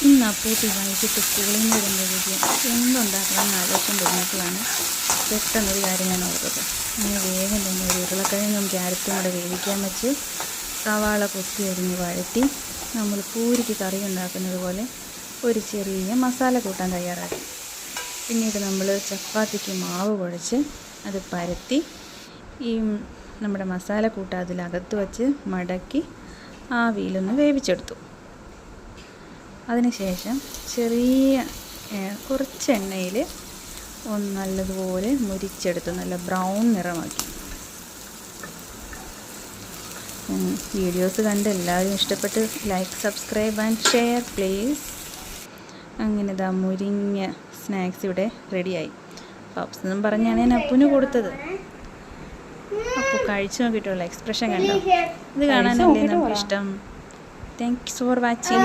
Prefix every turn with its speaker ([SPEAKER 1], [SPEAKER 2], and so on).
[SPEAKER 1] ഇന്ന് അപ്പൂട്ടി വൈകിട്ട് സ്കൂളിൽ നിന്ന് വരുമ്പോഴേക്കും എന്തുണ്ടാക്കണം എന്ന് ആലോചിച്ചുകൊണ്ടിരുന്നപ്പോഴാണ് പെട്ടെന്നൊരു കാര്യം ഞാൻ ഓർത്തത്. അങ്ങനെ വേഗം തന്നെ ഒരു ഉരുളക്കിഴങ്ങും ക്യാരറ്റും കൂടെ വേവിക്കാൻ വെച്ച് സവാള കൊത്തി അരിഞ്ഞ് വഴറ്റി നമ്മൾ പൂരിക്ക് കറി ഉണ്ടാക്കുന്നത് പോലെ ഒരു ചെറിയ മസാല കൂട്ടാൻ തയ്യാറാക്കി. പിന്നീട് നമ്മൾ ചപ്പാത്തിക്ക് മാവ് കുഴച്ച് അത് പരത്തി ഈ നമ്മുടെ മസാല കൂട്ടം അതിലകത്ത് വച്ച് മടക്കി ആവിയിലൊന്ന് വേവിച്ചെടുത്തു. അതിനുശേഷം ചെറിയ കുറച്ച് എണ്ണയിൽ നല്ലതുപോലെ മുരിച്ചെടുത്ത് നല്ല ബ്രൗൺ നിറമാക്കി. വീഡിയോസ് കണ്ട് എല്ലാവരും ഇഷ്ടപ്പെട്ട് like, subscribe and share please. അങ്ങനെ ഇതാ മുരിഞ്ഞ സ്നാക്സ് ഇവിടെ റെഡിയായി. പപ്സ് എന്നും പറഞ്ഞാണ് ഞാൻ അപ്പുന് കൊടുത്തത്. അപ്പോൾ കഴിച്ചു നോക്കിയിട്ടുള്ള എക്സ്പ്രഷൻ കണ്ടോ? ഇത് കാണാനല്ലേ നമുക്ക് ഇഷ്ടം. Thanks for watching.